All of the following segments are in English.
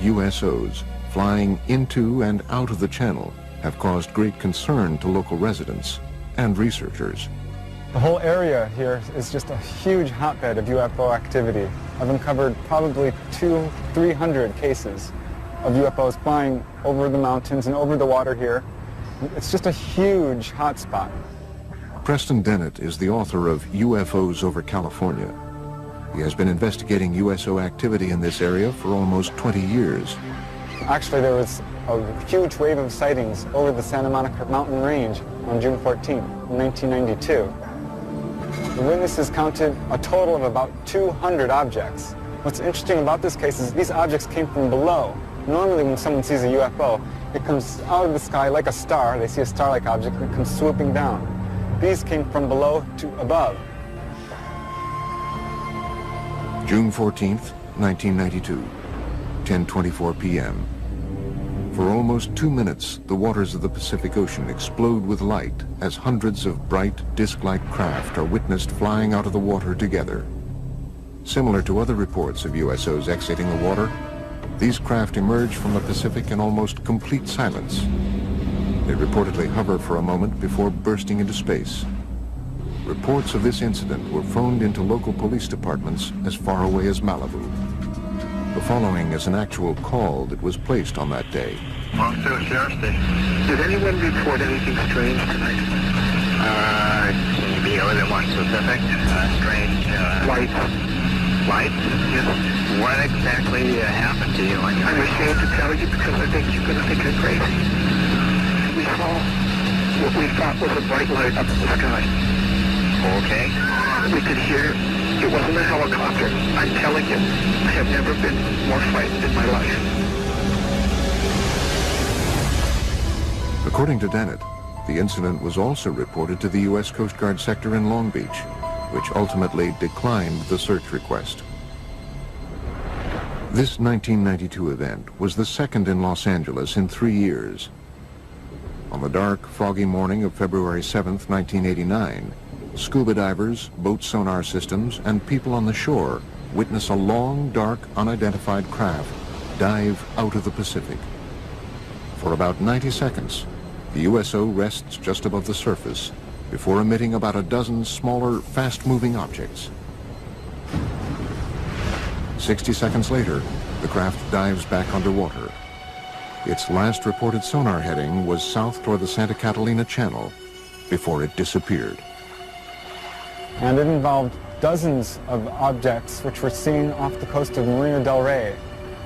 USOs flying into and out of the channel have caused great concern to local residents and researchers. The whole area here is just a huge hotbed of UFO activity. I've uncovered probably 200-300 cases of UFOs flying over the mountains and over the water here. It's just a huge hotspot. Preston Dennett is the author of UFOs over California. He has been investigating USO activity in this area for almost 20 years. Actually, there was a huge wave of sightings over the Santa Monica mountain range on June 14th, 1992. The witnesses counted a total of about 200 objects. What's interesting about this case is these objects came from below. Normally when someone sees a UFO, it comes out of the sky like a star. They see a star-like object and it comes swooping down. These came from below to above. June 14th, 1992, 10:24 p.m. For almost 2 minutes, the waters of the Pacific Ocean explode with light as hundreds of bright, disc-like craft are witnessed flying out of the water together. Similar to other reports of USOs exiting the water, these craft emerge from the Pacific in almost complete silence. They reportedly hover for a moment before bursting into space. Reports of this incident were phoned into local police departments as far away as Malibu. The following is an actual call that was placed on that day. Monster Sheriff Station. Did anyone report anything strange tonight? Can you be a little more specific? Strange. Lights. Lights? Yes. What exactly happened to you? I'm ashamed to tell you because I think you're going to think I'm crazy. We saw what we thought was a bright light up in the sky. Okay. We could hear. It wasn't a helicopter. I'm telling you, I have never been more frightened in my life. According to Dennett, the incident was also reported to the U.S. Coast Guard sector in Long Beach, which ultimately declined the search request. This 1992 event was the second in Los Angeles in 3 years. On the dark, foggy morning of February 7th, 1989, scuba divers, boat sonar systems, and people on the shore witness a long, dark, unidentified craft dive out of the Pacific. For about 90 seconds, the USO rests just above the surface before emitting about a dozen smaller, fast-moving objects. 60 seconds later, the craft dives back underwater. Its last reported sonar heading was south toward the Santa Catalina Channel before it disappeared. And it involved dozens of objects which were seen off the coast of Marina del Rey.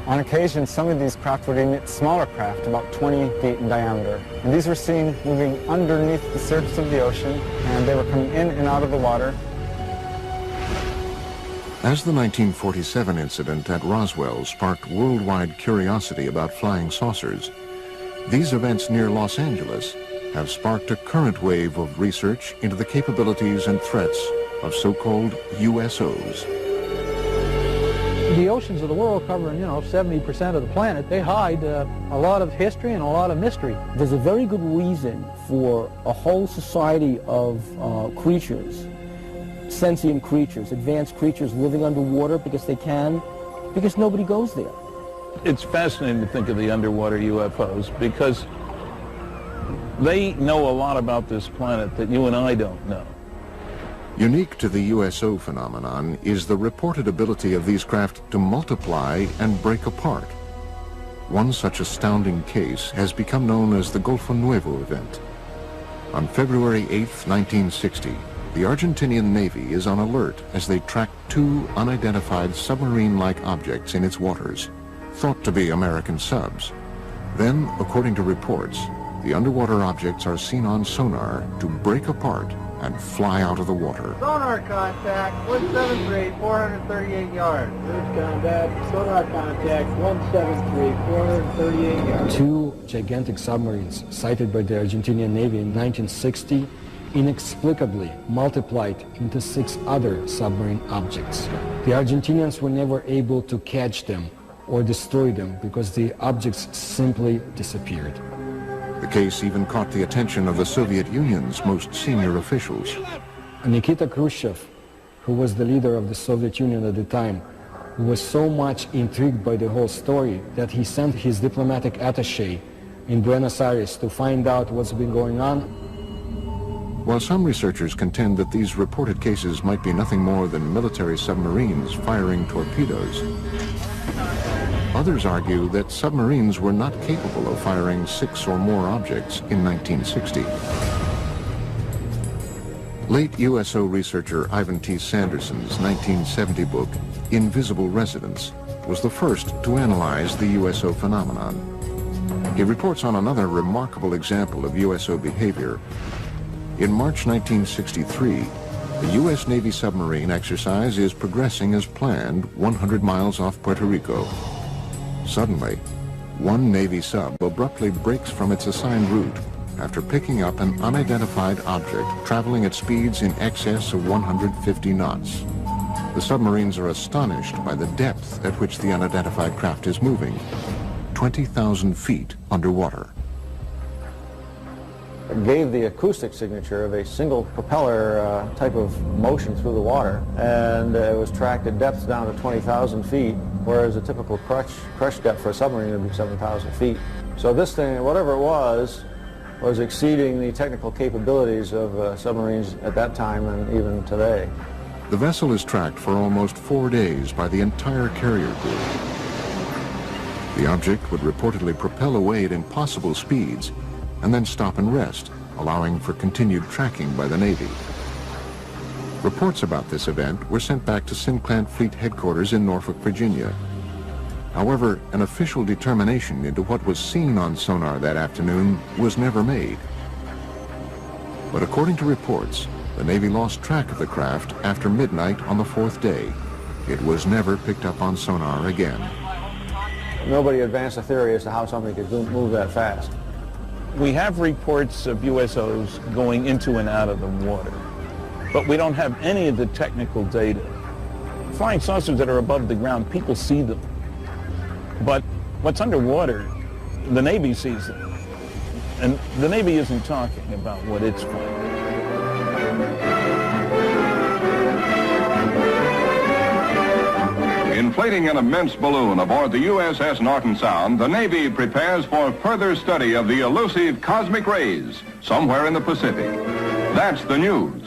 On occasion, some of these craft would emit smaller craft, about 20 feet in diameter. And these were seen moving underneath the surface of the ocean, and they were coming in and out of the water. As the 1947 incident at Roswell sparked worldwide curiosity about flying saucers, these events near Los Angeles have sparked a current wave of research into the capabilities and threats of so-called USOs. The oceans of the world cover, 70% of the planet. They hide a lot of history and a lot of mystery. There's a very good reason for a whole society of creatures, sentient creatures, advanced creatures living underwater because they can, because nobody goes there. It's fascinating to think of the underwater UFOs because they know a lot about this planet that you and I don't know. Unique to the USO phenomenon is the reported ability of these craft to multiply and break apart. One such astounding case has become known as the Golfo Nuevo event. On February 8, 1960, the Argentinian Navy is on alert as they track two unidentified submarine-like objects in its waters, thought to be American subs. Then, according to reports, the underwater objects are seen on sonar to break apart and fly out of the water. Sonar contact, 173, 438 yards. Bridge combat, sonar contact, 173, 438 yards. Two gigantic submarines sighted by the Argentinian Navy in 1960 inexplicably multiplied into 6 other submarine objects. The Argentinians were never able to catch them or destroy them because the objects simply disappeared. The case even caught the attention of the Soviet Union's most senior officials. Nikita Khrushchev, who was the leader of the Soviet Union at the time, was so much intrigued by the whole story that he sent his diplomatic attaché in Buenos Aires to find out what's been going on. While some researchers contend that these reported cases might be nothing more than military submarines firing torpedoes, others argue that submarines were not capable of firing 6 or more objects in 1960. Late USO researcher Ivan T. Sanderson's 1970 book, Invisible Residents, was the first to analyze the USO phenomenon. He reports on another remarkable example of USO behavior. In March 1963, the U.S. Navy submarine exercise is progressing as planned 100 miles off Puerto Rico. Suddenly, one Navy sub abruptly breaks from its assigned route after picking up an unidentified object traveling at speeds in excess of 150 knots. The submarines are astonished by the depth at which the unidentified craft is moving, 20,000 feet underwater. It gave the acoustic signature of a single propeller type of motion through the water, and it was tracked at depths down to 20,000 feet, whereas a typical crush depth for a submarine would be 7,000 feet. So this thing, whatever it was exceeding the technical capabilities of submarines at that time and even today. The vessel is tracked for almost 4 days by the entire carrier group. The object would reportedly propel away at impossible speeds and then stop and rest, allowing for continued tracking by the Navy. Reports about this event were sent back to Sinclair Fleet Headquarters in Norfolk, Virginia. However, an official determination into what was seen on sonar that afternoon was never made. But according to reports, the Navy lost track of the craft after midnight on the 4th day. It was never picked up on sonar again. Nobody advanced a theory as to how something could move that fast. We have reports of USOs going into and out of the water, but we don't have any of the technical data. Flying saucers that are above the ground, people see them. But what's underwater, the Navy sees them. And the Navy isn't talking about what it's finding. Inflating an immense balloon aboard the USS Norton Sound, the Navy prepares for further study of the elusive cosmic rays somewhere in the Pacific. That's the news.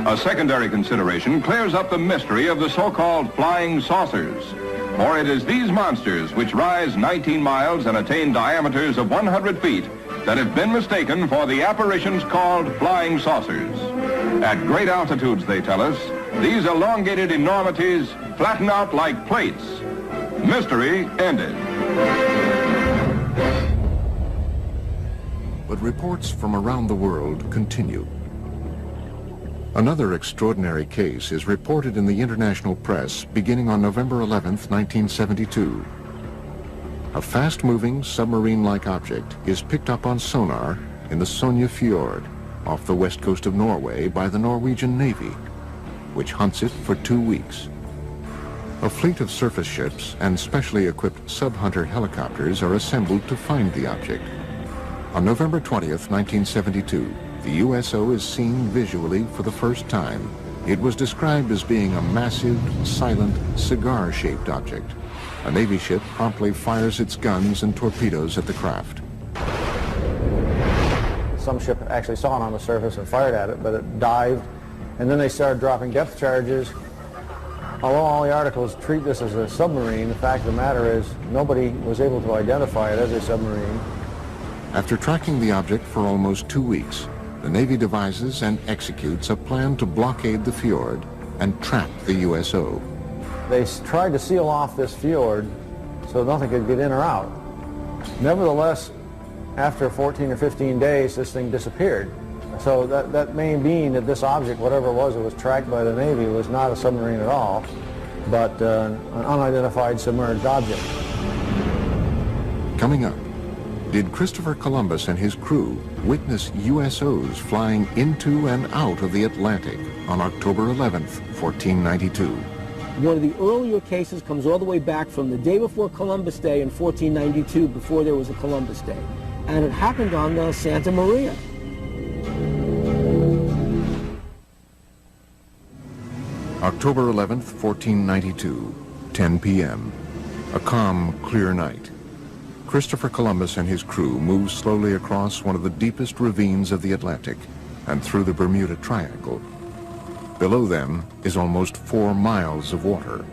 A secondary consideration clears up the mystery of the so-called flying saucers. For it is these monsters, which rise 19 miles and attain diameters of 100 feet, that have been mistaken for the apparitions called flying saucers. At great altitudes, they tell us, these elongated enormities flatten out like plates. Mystery ended. But reports from around the world continue. Another extraordinary case is reported in the international press beginning on November 11th, 1972. A fast-moving submarine-like object is picked up on sonar in the Sonja Fjord off the west coast of Norway by the Norwegian Navy, which hunts it for 2 weeks. A fleet of surface ships and specially equipped sub-hunter helicopters are assembled to find the object. On November 20th, 1972, the USO is seen visually for the first time. It was described as being a massive, silent, cigar-shaped object. A Navy ship promptly fires its guns and torpedoes at the craft. Some ship actually saw it on the surface and fired at it, but it dived, and then they started dropping depth charges. Although all the articles treat this as a submarine, the fact of the matter is nobody was able to identify it as a submarine. After tracking the object for almost 2 weeks, the Navy devises and executes a plan to blockade the fjord and trap the USO. They tried to seal off this fjord so nothing could get in or out. Nevertheless, after 14 or 15 days, this thing disappeared. So that may mean that this object, whatever it was tracked by the Navy, was not a submarine at all, but an unidentified submerged object. Coming up, did Christopher Columbus and his crew witness USOs flying into and out of the Atlantic on October 11th, 1492? One of the earlier cases comes all the way back from the day before Columbus Day in 1492, before there was a Columbus Day. And it happened on the Santa Maria. October 11th, 1492. 10 p.m., a calm, clear night. Christopher Columbus and his crew move slowly across one of the deepest ravines of the Atlantic and through the Bermuda Triangle. Below them is almost 4 miles of water.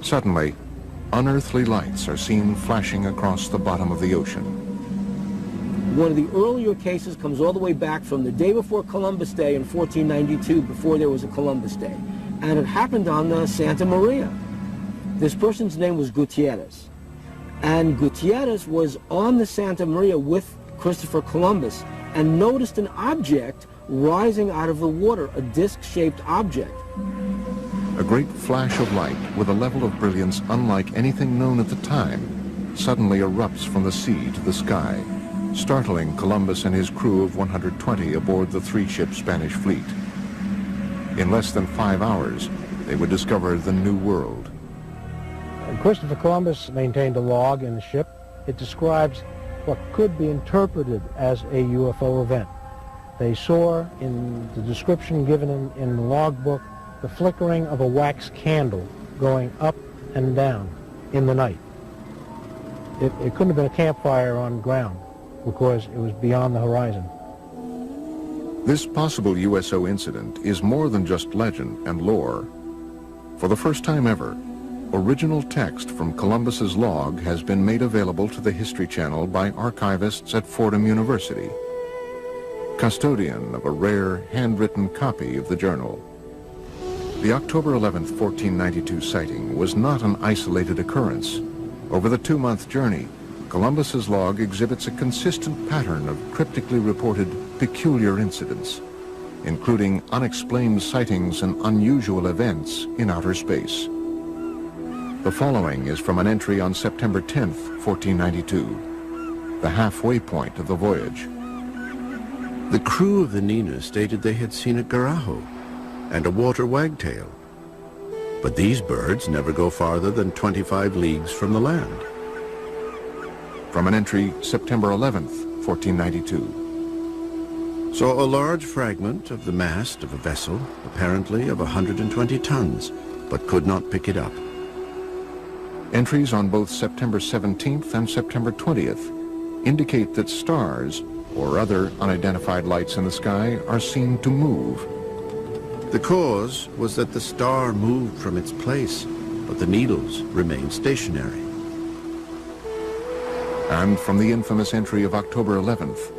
Suddenly, unearthly lights are seen flashing across the bottom of the ocean. One of the earlier cases comes all the way back from the day before Columbus Day in 1492, before there was a Columbus Day. And it happened on the Santa Maria. This person's name was Gutierrez. And Gutierrez was on the Santa Maria with Christopher Columbus and noticed an object rising out of the water, a disc-shaped object. A great flash of light with a level of brilliance unlike anything known at the time suddenly erupts from the sea to the sky, startling Columbus and his crew of 120 aboard the 3-ship Spanish fleet. In less than 5 hours, they would discover the New World. Christopher Columbus maintained a log in the ship. It describes what could be interpreted as a UFO event. They saw, in the description given in the logbook, the flickering of a wax candle going up and down in the night. It couldn't have been a campfire on ground because it was beyond the horizon. This possible USO incident is more than just legend and lore. For the first time ever, original text from Columbus's log has been made available to the History Channel by archivists at Fordham University, custodian of a rare handwritten copy of the journal. The October 11th, 1492 sighting was not an isolated occurrence. Over the 2-month journey, Columbus's log exhibits a consistent pattern of cryptically reported peculiar incidents, including unexplained sightings and unusual events in outer space. The following is from an entry on September 10th, 1492, the halfway point of the voyage. The crew of the Nina stated they had seen a garajo and a water wagtail, but these birds never go farther than 25 leagues from the land. From an entry September 11th, 1492. Saw a large fragment of the mast of a vessel, apparently of 120 tons, but could not pick it up. Entries on both September 17th and September 20th indicate that stars or other unidentified lights in the sky are seen to move. The cause was that the star moved from its place, but the needles remained stationary. And from the infamous entry of October 11th.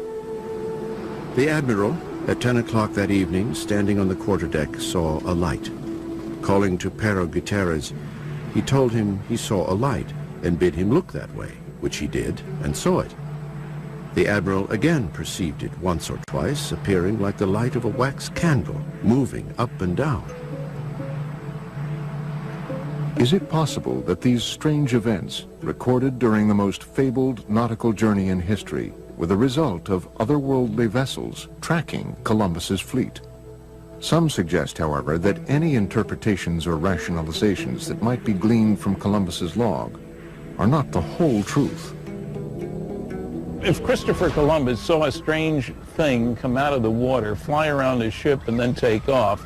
The Admiral, at 10 o'clock that evening, standing on the quarterdeck, saw a light. Calling to Pero Gutierrez, he told him he saw a light and bid him look that way, which he did and saw it. The Admiral again perceived it once or twice, appearing like the light of a wax candle, moving up and down. Is it possible that these strange events, recorded during the most fabled nautical journey in history, were the result of otherworldly vessels tracking Columbus's fleet? Some suggest, however, that any interpretations or rationalizations that might be gleaned from Columbus's log are not the whole truth. If Christopher Columbus saw a strange thing come out of the water, fly around his ship, and then take off,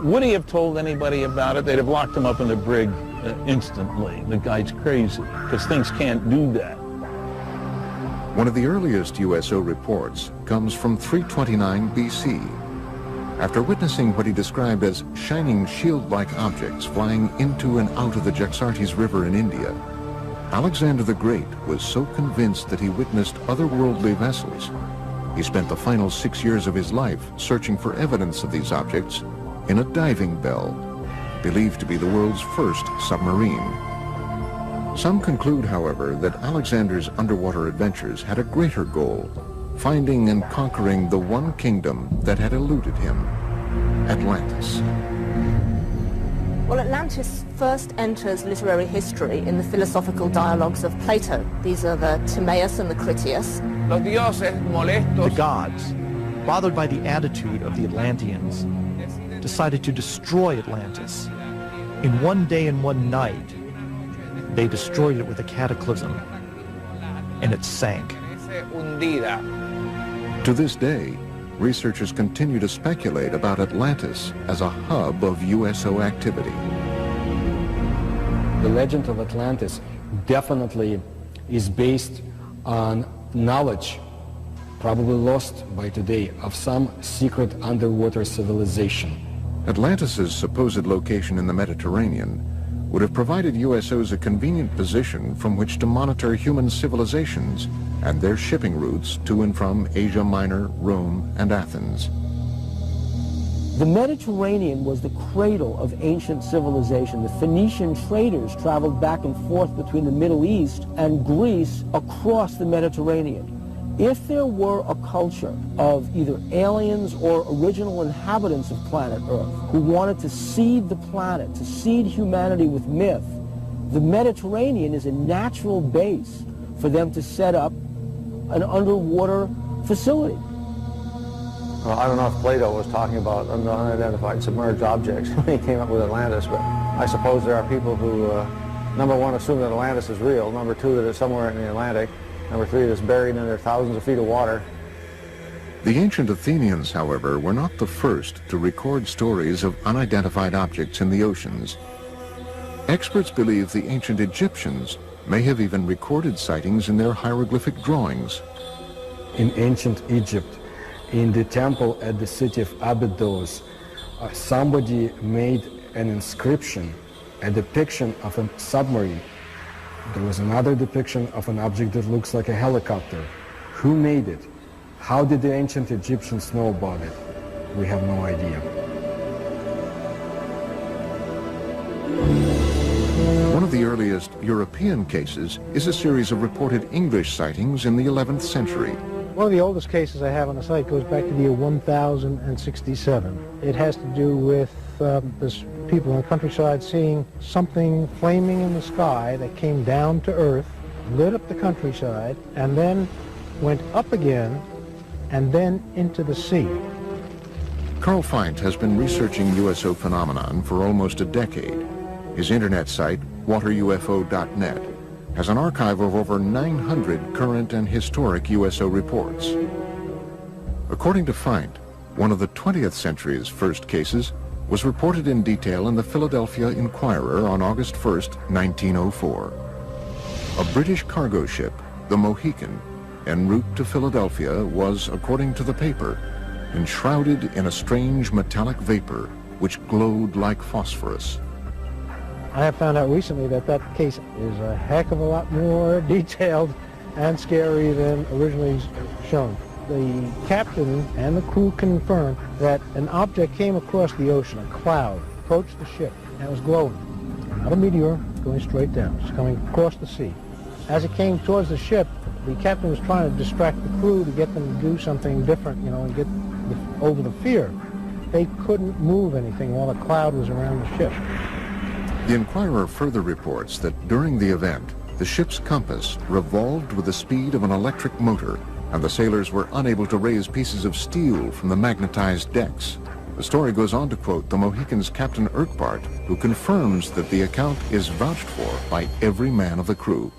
would he have told anybody about it? They'd have locked him up in the brig instantly. The guy's crazy, because things can't do that. One of the earliest USO reports comes from 329 BC. After witnessing what he described as shining shield-like objects flying into and out of the Jaxartes River in India, Alexander the Great was so convinced that he witnessed otherworldly vessels, he spent the final 6 years of his life searching for evidence of these objects in a diving bell, believed to be the world's first submarine. Some conclude, however, that Alexander's underwater adventures had a greater goal, finding and conquering the one kingdom that had eluded him, Atlantis. Well, Atlantis first enters literary history in the philosophical dialogues of Plato. These are the Timaeus and the Critias. The gods, bothered by the attitude of the Atlanteans, decided to destroy Atlantis. In one day and one night, they destroyed it with a cataclysm, and it sank. To this day, researchers continue to speculate about Atlantis as a hub of USO activity. The legend of Atlantis definitely is based on knowledge, probably lost by today, of some secret underwater civilization. Atlantis's supposed location in the Mediterranean would have provided USOs a convenient position from which to monitor human civilizations and their shipping routes to and from Asia Minor, Rome, and Athens. The Mediterranean was the cradle of ancient civilization. The Phoenician traders traveled back and forth between the Middle East and Greece across the Mediterranean. If there were a culture of either aliens or original inhabitants of planet Earth who wanted to seed the planet, to seed humanity with myth, the Mediterranean is a natural base for them to set up an underwater facility. Well, I don't know if Plato was talking about unidentified submerged objects when he came up with Atlantis, but I suppose there are people who, number one, assume that Atlantis is real, number two, that it's somewhere in the Atlantic, number three, that it's buried under thousands of feet of water. The ancient Athenians, however, were not the first to record stories of unidentified objects in the oceans. Experts believe the ancient Egyptians may have even recorded sightings in their hieroglyphic drawings. In ancient Egypt, in the temple at the city of Abydos, somebody made an inscription, a depiction of a submarine. There was another depiction of an object that looks like a helicopter. Who made it? How did the ancient Egyptians know about it? We have no idea. One of the earliest European cases is a series of reported English sightings in the 11th century. One of the oldest cases I have on the site goes back to the year 1067. It has to do with people in the countryside seeing something flaming in the sky that came down to earth, lit up the countryside, and then went up again, and then into the sea. Carl Feint has been researching USO phenomenon for almost a decade. His internet site, waterufo.net, has an archive of over 900 current and historic USO reports. According to Feint, one of the 20th century's first cases was reported in detail in the Philadelphia Inquirer on August 1st, 1904. A British cargo ship, the Mohican, en route to Philadelphia was, according to the paper, enshrouded in a strange metallic vapor which glowed like phosphorus. I have found out recently that that case is a heck of a lot more detailed and scary than originally shown. The captain and the crew confirmed that an object came across the ocean, a cloud, approached the ship, and it was glowing. Not a meteor, going straight down. It's coming across the sea. As it came towards the ship, the captain was trying to distract the crew to get them to do something different, you know, and get over the fear. They couldn't move anything while the cloud was around the ship. The Inquirer further reports that during the event, the ship's compass revolved with the speed of an electric motor, and the sailors were unable to raise pieces of steel from the magnetized decks. The story goes on to quote the Mohican's Captain Urquhart, who confirms that the account is vouched for by every man of the crew.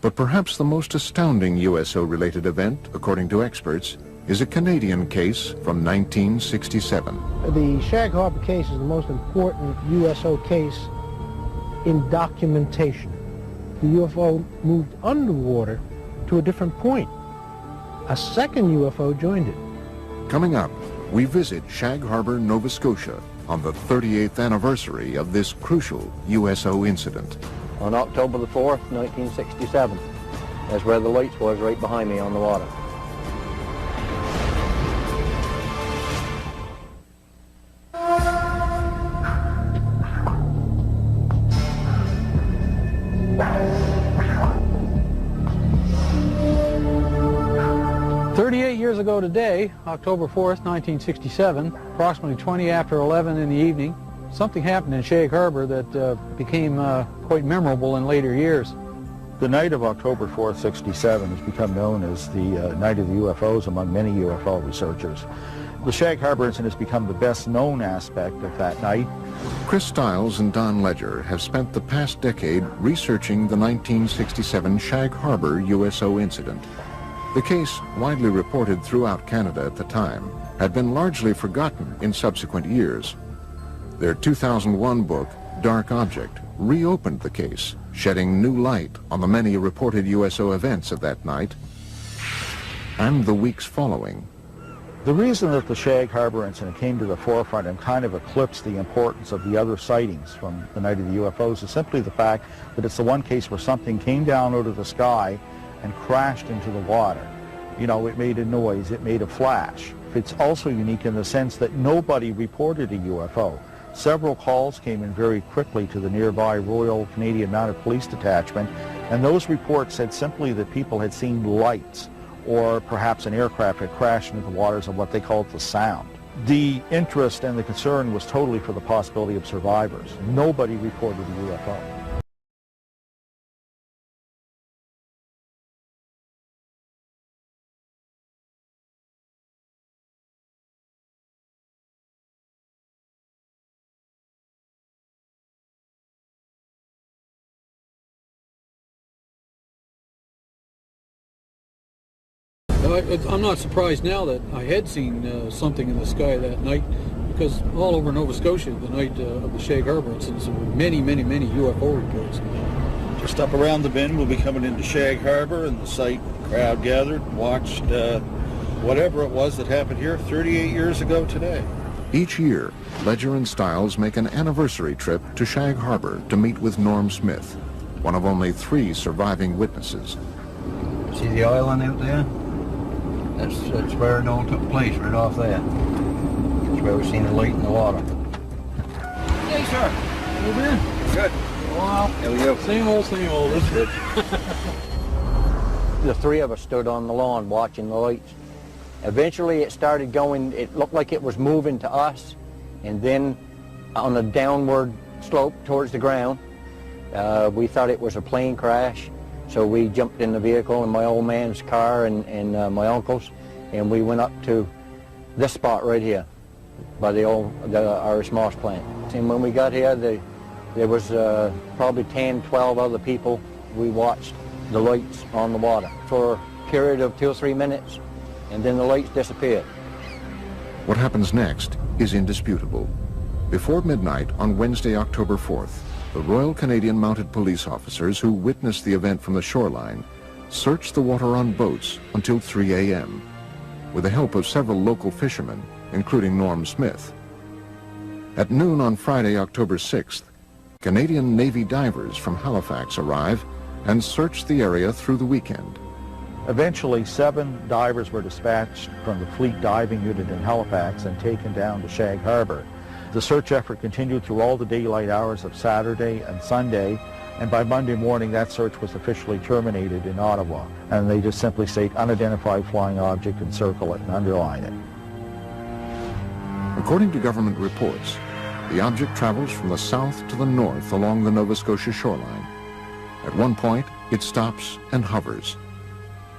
But perhaps the most astounding USO-related event, according to experts, is a Canadian case from 1967. The Shag Harbor case is the most important USO case in documentation. The UFO moved underwater to a different point. A second UFO joined it. Coming up, we visit Shag Harbor, Nova Scotia on the 38th anniversary of this crucial USO incident. On October the 4th, 1967. That's where the lights was, right behind me on the water. Years ago today, October 4th, 1967, approximately 20 after 11 in the evening, something happened in Shag Harbor that became quite memorable in later years. The night of October 4th, 67 has become known as the Night of the UFOs among many UFO researchers. The Shag Harbor incident has become the best known aspect of that night. Chris Stiles and Don Ledger have spent the past decade researching the 1967 Shag Harbor USO incident. The case, widely reported throughout Canada at the time, had been largely forgotten in subsequent years. Their 2001 book, dark object reopened the case, shedding new light on the many reported USO events of that night and the weeks following. The reason that the Shag Harbor incident came to the forefront and kind of eclipsed the importance of the other sightings from the night of the UFOs is simply the fact that it's the one case where something came down out of the sky and crashed into the water. You know, it made a noise, it made a flash. It's also unique in the sense that nobody reported a UFO. Several calls came in very quickly to the nearby Royal Canadian Mounted Police Detachment, and those reports said simply that people had seen lights, or perhaps an aircraft had crashed into the waters of what they called the Sound. The interest and the concern was totally for the possibility of survivors. Nobody reported a UFO. I'm not surprised now that I had seen something in the sky that night, because all over Nova Scotia, the night of the Shag Harbor incidents, there were many, many, many UFO reports. Just up around the bend, we'll be coming into Shag Harbor, and the site crowd gathered and watched whatever it was that happened here 38 years ago today. Each year, Ledger and Stiles make an anniversary trip to Shag Harbor to meet with Norm Smith, one of only 3 surviving witnesses. See the island out there? That's where it all took place, right off there. That's where we seen the light in the water. Hey, sir. How you been? Good. Wow. There we go. Same old, isn't it? The 3 of us stood on the lawn watching the lights. Eventually it started going, it looked like it was moving to us, and then on a downward slope towards the ground, we thought it was a plane crash. So we jumped in the vehicle in my old man's car and my uncle's, and we went up to this spot right here by the Irish Moss plant. And when we got here, there was probably 10, 12 other people. We watched the lights on the water for a period of 2 or 3 minutes, and then the lights disappeared. What happens next is indisputable. Before midnight on Wednesday, October 4th, the Royal Canadian Mounted Police officers who witnessed the event from the shoreline searched the water on boats until 3 a.m. with the help of several local fishermen, including Norm Smith. At noon on Friday, October 6th, Canadian Navy divers from Halifax arrive and search the area through the weekend. Eventually, 7 divers were dispatched from the Fleet Diving Unit in Halifax and taken down to Shag Harbor. The search effort continued through all the daylight hours of Saturday and Sunday, and by Monday morning that search was officially terminated in Ottawa. And they just simply state unidentified flying object and circle it and underline it. According to government reports, the object travels from the south to the north along the Nova Scotia shoreline. At one point, it stops and hovers.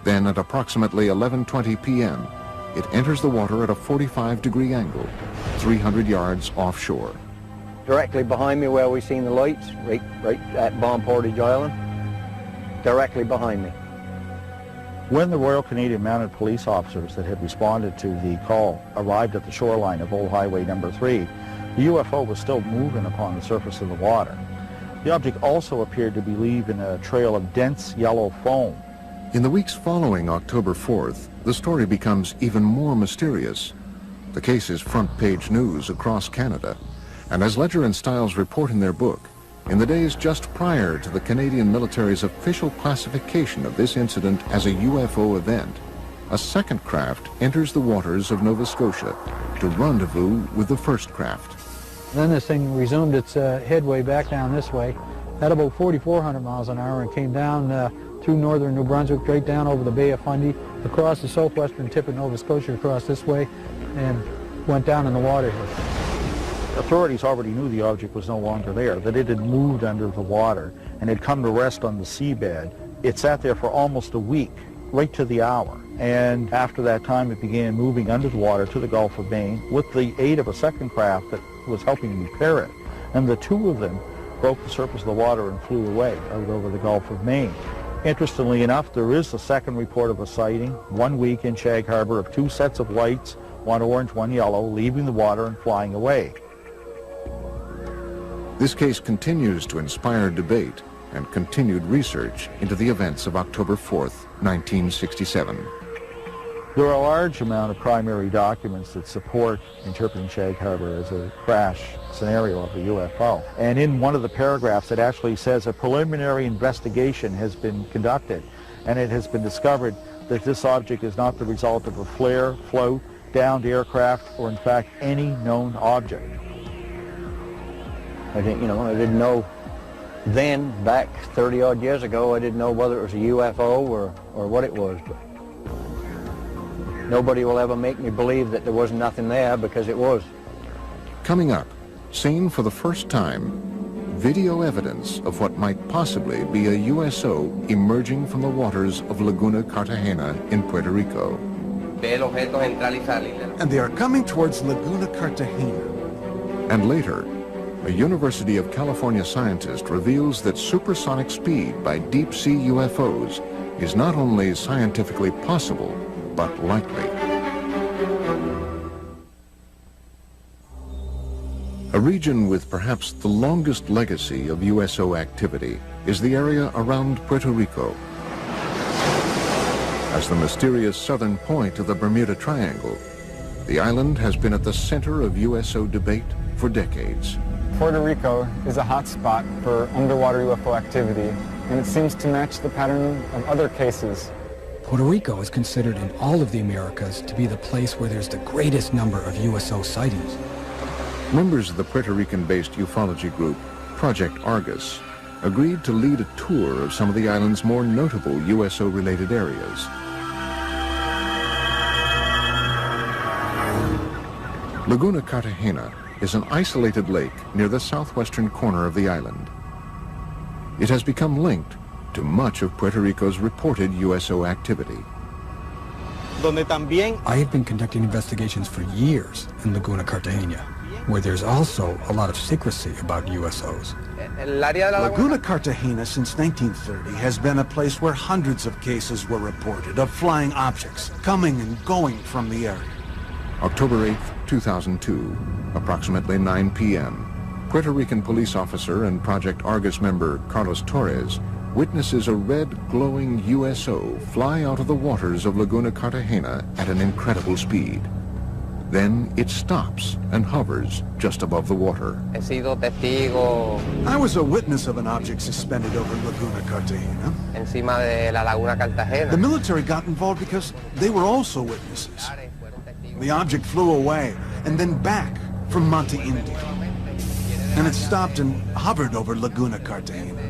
Then at approximately 11:20 p.m., it enters the water at a 45-degree angle, 300 yards offshore. Directly behind me where we seen the lights, right at Bomb Portage Island, directly behind me. When the Royal Canadian Mounted Police officers that had responded to the call arrived at the shoreline of Old Highway number 3, the UFO was still moving upon the surface of the water. The object also appeared to be leaving a trail of dense yellow foam. In the weeks following October 4th, the story becomes even more mysterious. The case is front-page news across Canada, and as Ledger and Stiles report in their book, in the days just prior to the Canadian military's official classification of this incident as a UFO event, a second craft enters the waters of Nova Scotia to rendezvous with the first craft. Then this thing resumed its headway back down this way at about 4,400 miles an hour and came down through northern New Brunswick, straight down over the Bay of Fundy, across the southwestern tip of Nova Scotia, across this way, and went down in the water here. Authorities already knew the object was no longer there, that it had moved under the water and had come to rest on the seabed. It sat there for almost a week, right to the hour. And after that time, it began moving under the water to the Gulf of Maine with the aid of a second craft that was helping repair it. And the 2 of them broke the surface of the water and flew away out over the Gulf of Maine. Interestingly enough, there is a second report of a sighting 1 week in Shag Harbor of 2 sets of lights, one orange, one yellow, leaving the water and flying away. This case continues to inspire debate and continued research into the events of October 4th, 1967. There are a large amount of primary documents that support interpreting Shag Harbor as a crash scenario of a UFO. And in one of the paragraphs it actually says a preliminary investigation has been conducted, and it has been discovered that this object is not the result of a flare, float, downed aircraft, or in fact any known object. I didn't know then, back 30-odd years ago, I didn't know whether it was a UFO or what it was. But nobody will ever make me believe that there was nothing there, because it was. Coming up, seen for the first time, video evidence of what might possibly be a USO emerging from the waters of Laguna Cartagena in Puerto Rico. And they are coming towards Laguna Cartagena. And later, a University of California scientist reveals that supersonic speed by deep-sea UFOs is not only scientifically possible, but likely. A region with perhaps the longest legacy of USO activity is the area around Puerto Rico. As the mysterious southern point of the Bermuda Triangle, the island has been at the center of USO debate for decades. Puerto Rico is a hot spot for underwater UFO activity, and it seems to match the pattern of other cases. Puerto Rico is considered in all of the Americas to be the place where there's the greatest number of USO sightings. Members of the Puerto Rican-based ufology group, Project Argus, agreed to lead a tour of some of the island's more notable USO-related areas. Laguna Cartagena is an isolated lake near the southwestern corner of the island. It has become linked to much of Puerto Rico's reported USO activity. I have been conducting investigations for years in Laguna Cartagena, where there's also a lot of secrecy about USOs. Laguna Cartagena since 1930 has been a place where hundreds of cases were reported of flying objects coming and going from the area. October 8, 2002, approximately 9 p.m., Puerto Rican police officer and Project Argus member Carlos Torres witnesses a red glowing USO fly out of the waters of Laguna Cartagena at an incredible speed. Then it stops and hovers just above the water. I was a witness of an object suspended over Laguna Cartagena. The military got involved because they were also witnesses. The object flew away and then back from Monte Indio. And it stopped and hovered over Laguna Cartagena.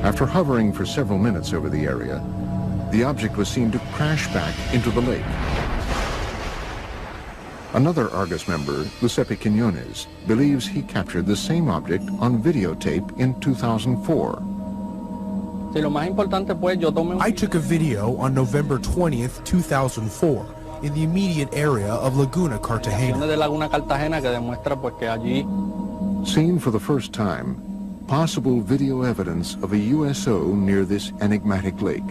After hovering for several minutes over the area, the object was seen to crash back into the lake. Another Argus member, Giuseppe Quiñones, believes he captured the same object on videotape in 2004. I took a video on November 20th, 2004, in the immediate area of Laguna Cartagena. Seen for the first time, possible video evidence of a USO near this enigmatic lake.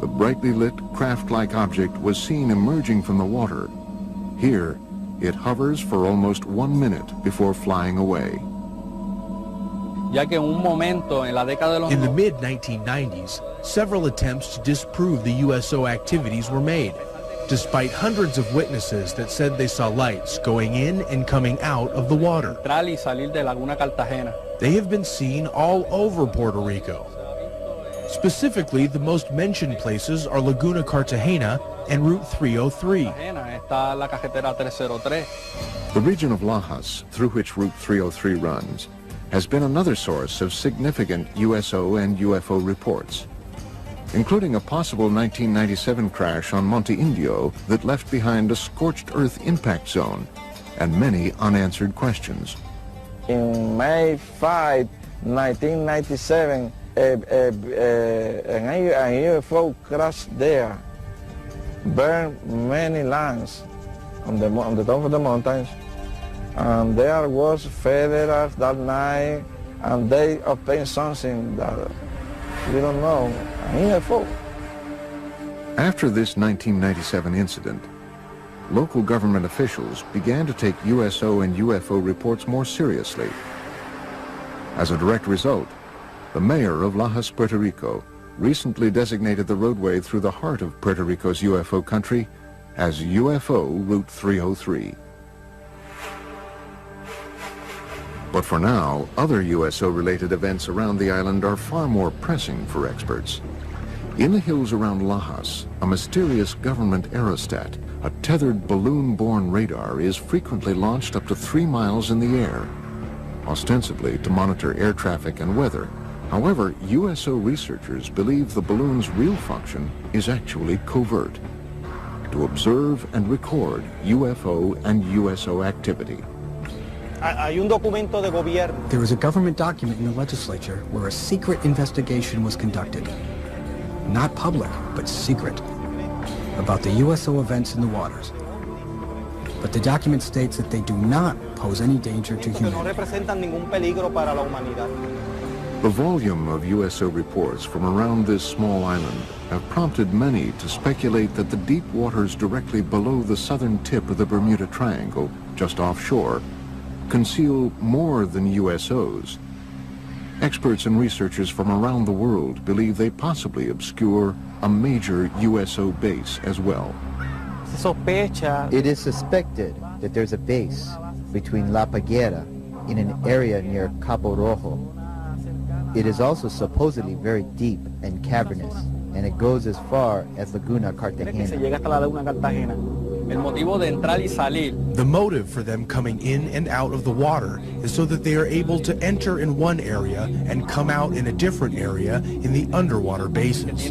The brightly lit craft-like object was seen emerging from the water. Here, it hovers for almost 1 minute before flying away. In the mid-1990s, several attempts to disprove the USO activities were made, despite hundreds of witnesses that said they saw lights going in and coming out of the water. They have been seen all over Puerto Rico. Specifically, the most mentioned places are Laguna Cartagena and Route 303. The region of Lajas, through which Route 303 runs, has been another source of significant USO and UFO reports, including a possible 1997 crash on Monte Indio that left behind a scorched earth impact zone and many unanswered questions. In May 5, 1997, a UFO crashed there, burned many lands on the top of the mountains, and there was federals that night, and they obtained something that we don't know, a UFO. After this 1997 incident, local government officials began to take USO and UFO reports more seriously. As a direct result, the mayor of Lajas, Puerto Rico, recently designated the roadway through the heart of Puerto Rico's UFO country as UFO Route 303. But for now, other USO-related events around the island are far more pressing for experts. In the hills around Lajas, a mysterious government aerostat, a tethered balloon-borne radar, is frequently launched up to 3 miles in the air, ostensibly to monitor air traffic and weather. However, USO researchers believe the balloon's real function is actually covert, to observe and record UFO and USO activity. There was a government document in the legislature where a secret investigation was conducted. Not public, but secret, about the USO events in the waters. But the document states that they do not pose any danger to humanity. The volume of USO reports from around this small island have prompted many to speculate that the deep waters directly below the southern tip of the Bermuda Triangle, just offshore, conceal more than USOs. Experts and researchers from around the world believe they possibly obscure a major USO base as well. It is suspected that there's a base between La Paguera in an area near Cabo Rojo. It is also supposedly very deep and cavernous, and it goes as far as Laguna Cartagena. The motive for them coming in and out of the water is so that they are able to enter in one area and come out in a different area in the underwater basins.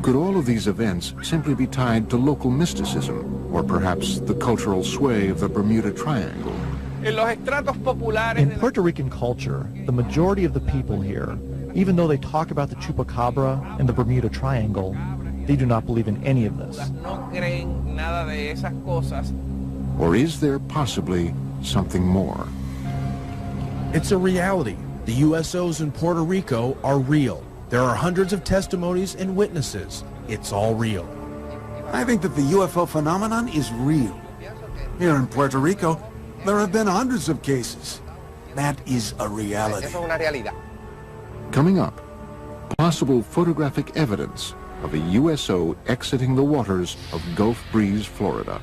Could all of these events simply be tied to local mysticism, or perhaps the cultural sway of the Bermuda Triangle? In Puerto Rican culture, the majority of the people here, even though they talk about the Chupacabra and the Bermuda Triangle, they do not believe in any of this. Or is there possibly something more? It's a reality. The USOs in Puerto Rico are real. There are hundreds of testimonies and witnesses. It's all real. I think that the UFO phenomenon is real. Here in Puerto Rico, there have been hundreds of cases. That is a reality. Coming up, possible photographic evidence of a USO exiting the waters of Gulf Breeze, Florida.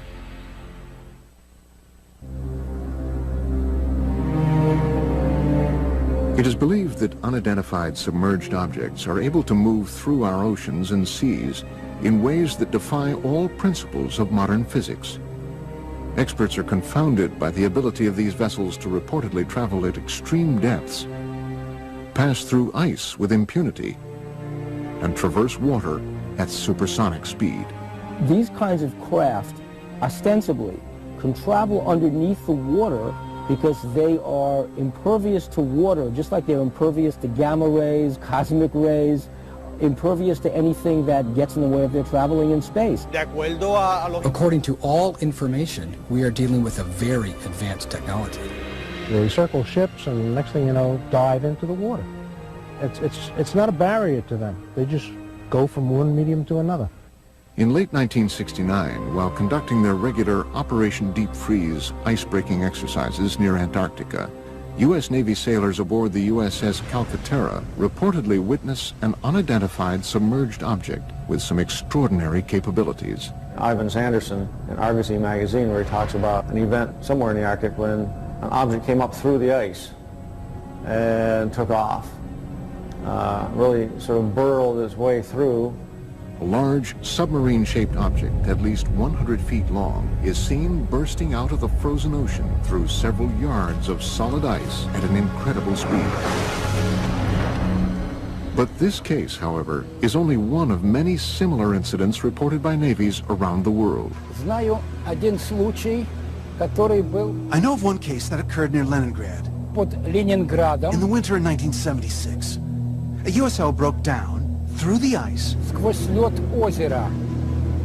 It is believed that unidentified submerged objects are able to move through our oceans and seas in ways that defy all principles of modern physics. Experts are confounded by the ability of these vessels to reportedly travel at extreme depths, pass through ice with impunity, and traverse water at supersonic speed. These kinds of craft, ostensibly, can travel underneath the water because they are impervious to water, just like they're impervious to gamma rays, cosmic rays, impervious to anything that gets in the way of their traveling in space. According to all information, we are dealing with a very advanced technology. They circle ships and next thing you know, dive into the water. It's not a barrier to them. They just go from one medium to another. In late 1969, while conducting their regular Operation Deep Freeze ice-breaking exercises near Antarctica, U.S. Navy sailors aboard the USS Calcaterra reportedly witnessed an unidentified submerged object with some extraordinary capabilities. Ivan Sanderson in Argosy magazine, where he talks about an event somewhere in the Arctic when an object came up through the ice and took off. Really sort of burrowed its way through. A large submarine-shaped object, at least 100 feet long, is seen bursting out of the frozen ocean through several yards of solid ice at an incredible speed. But this case, however, is only one of many similar incidents reported by navies around the world. I know of one case that occurred near Leningrad. In the winter of 1976. A USO broke down through the ice,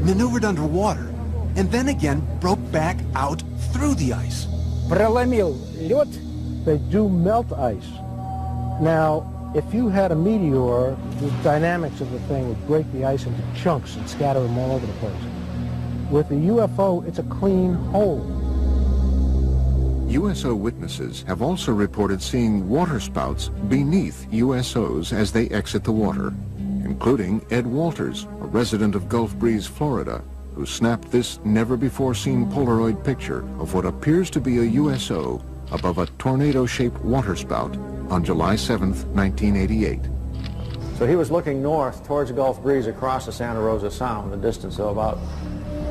maneuvered underwater, and then again broke back out through the ice. They do melt ice. Now, if you had a meteor, the dynamics of the thing would break the ice into chunks and scatter them all over the place. With a UFO, it's a clean hole. USO witnesses have also reported seeing water spouts beneath USOs as they exit the water, including Ed Walters, a resident of Gulf Breeze, Florida, who snapped this never-before-seen Polaroid picture of what appears to be a USO above a tornado-shaped water spout on July 7th, 1988. So he was looking north towards Gulf Breeze across the Santa Rosa Sound, a distance of about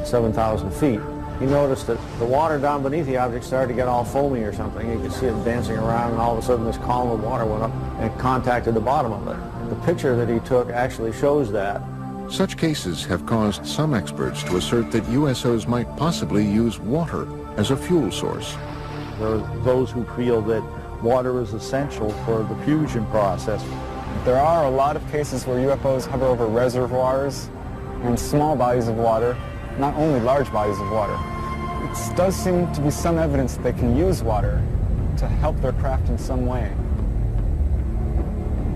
7,000 feet. He noticed that the water down beneath the object started to get all foamy or something. He could see it dancing around, and all of a sudden this column of water went up and contacted the bottom of it. The picture that he took actually shows that. Such cases have caused some experts to assert that USOs might possibly use water as a fuel source. There are those who feel that water is essential for the fusion process. There are a lot of cases where UFOs hover over reservoirs and small bodies of water, not only large bodies of water. It does seem to be some evidence that they can use water to help their craft in some way.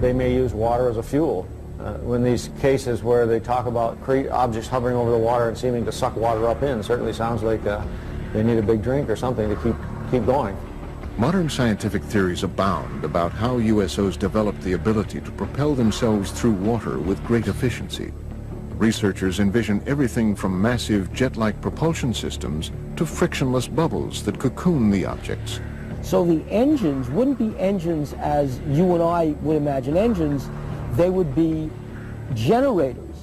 They may use water as a fuel. When these cases where they talk about objects hovering over the water and seeming to suck water up in, certainly sounds like they need a big drink or something to keep going. Modern scientific theories abound about how USOs develop the ability to propel themselves through water with great efficiency. Researchers envision everything from massive jet-like propulsion systems to frictionless bubbles that cocoon the objects. So the engines wouldn't be engines as you and I would imagine engines. They would be generators,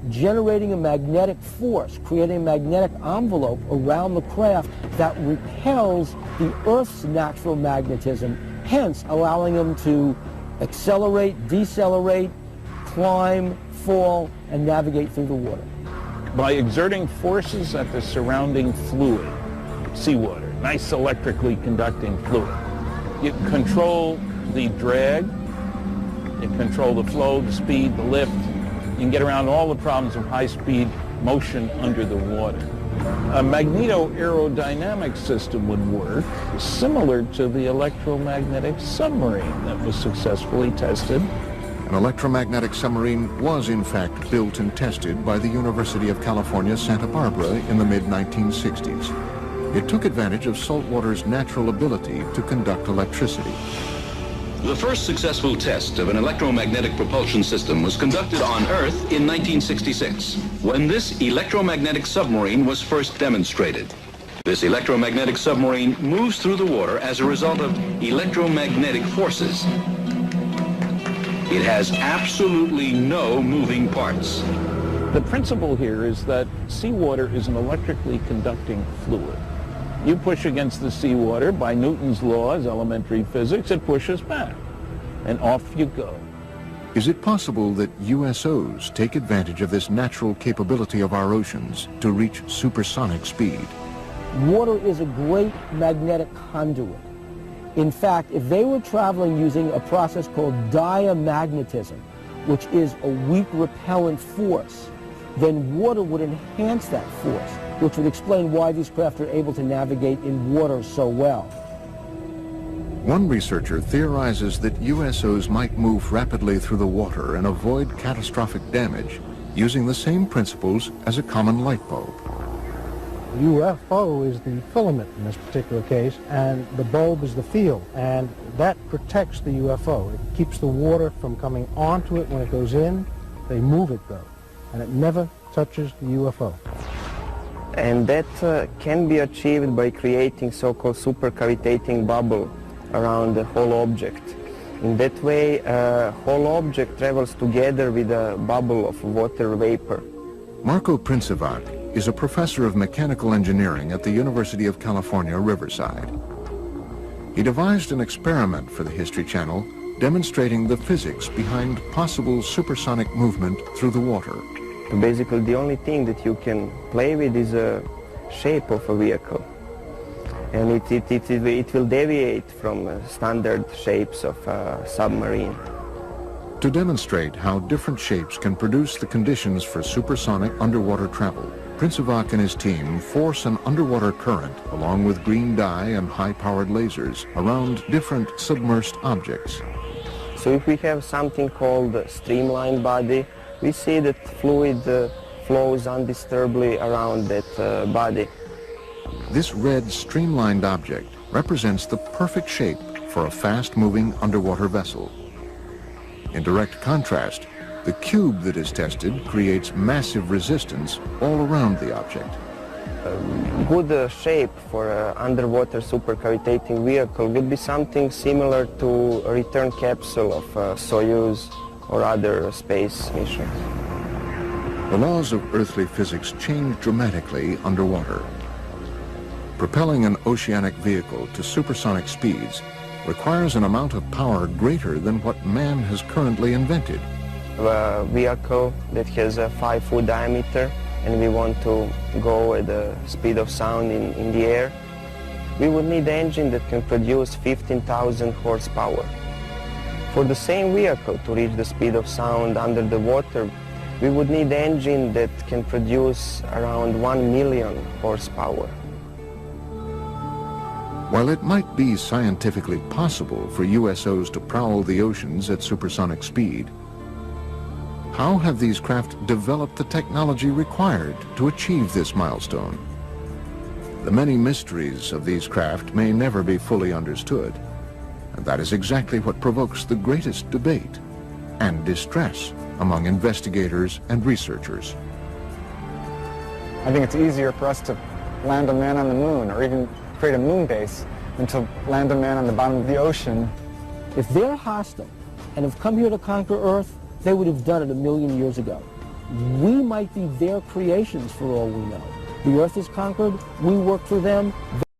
generating a magnetic force, creating a magnetic envelope around the craft that repels the Earth's natural magnetism, hence allowing them to accelerate, decelerate, climb, fall, and navigate through the water. By exerting forces at the surrounding fluid, seawater, nice electrically conducting fluid, you control the drag, you control the flow, the speed, the lift. You can get around all the problems of high-speed motion under the water. A magneto-aerodynamic system would work similar to the electromagnetic submarine that was successfully tested. An electromagnetic submarine was in fact built and tested by the University of California, Santa Barbara in the mid-1960s. It took advantage of saltwater's natural ability to conduct electricity. The first successful test of an electromagnetic propulsion system was conducted on Earth in 1966, when this electromagnetic submarine was first demonstrated. This electromagnetic submarine moves through the water as a result of electromagnetic forces. It has absolutely no moving parts. The principle here is that seawater is an electrically conducting fluid. You push against the seawater by Newton's laws, elementary physics, it pushes back, and off you go. Is it possible that USOs take advantage of this natural capability of our oceans to reach supersonic speed? Water is a great magnetic conduit. In fact, if they were traveling using a process called diamagnetism, which is a weak repellent force, then water would enhance that force, which would explain why these craft are able to navigate in water so well. One researcher theorizes that USOs might move rapidly through the water and avoid catastrophic damage using the same principles as a common light bulb. UFO is the filament in this particular case, and the bulb is the field, and that protects the UFO. It keeps the water from coming onto it when it goes in. They move it though, and it never touches the UFO. And that can be achieved by creating so-called supercavitating bubble around the whole object. In that way, whole object travels together with a bubble of water vapor. Marco Princivac is a professor of mechanical engineering at the University of California, Riverside. He devised an experiment for the History Channel demonstrating the physics behind possible supersonic movement through the water. Basically, the only thing that you can play with is a shape of a vehicle. And it will deviate from standard shapes of a submarine. To demonstrate how different shapes can produce the conditions for supersonic underwater travel, Princivac and his team force an underwater current along with green dye and high-powered lasers around different submersed objects. So if we have something called a streamlined body, we see that fluid flows undisturbedly around that body. This red streamlined object represents the perfect shape for a fast-moving underwater vessel. In direct contrast, the cube that is tested creates massive resistance all around the object. A good shape for an underwater supercavitating vehicle would be something similar to a return capsule of Soyuz or other space missions. The laws of earthly physics change dramatically underwater. Propelling an oceanic vehicle to supersonic speeds requires an amount of power greater than what man has currently invented. A vehicle that has a 5-foot diameter and we want to go at the speed of sound in the air, we would need an engine that can produce 15,000 horsepower. For the same vehicle to reach the speed of sound under the water, we would need an engine that can produce around 1 million horsepower. While it might be scientifically possible for USOs to prowl the oceans at supersonic speed, how have these craft developed the technology required to achieve this milestone? The many mysteries of these craft may never be fully understood, and that is exactly what provokes the greatest debate and distress among investigators and researchers. I think it's easier for us to land a man on the moon or even create a moon base than to land a man on the bottom of the ocean. If they're hostile and have come here to conquer Earth, they would have done it 1,000,000 years ago. We might be their creations for all we know. The Earth is conquered, we work for them.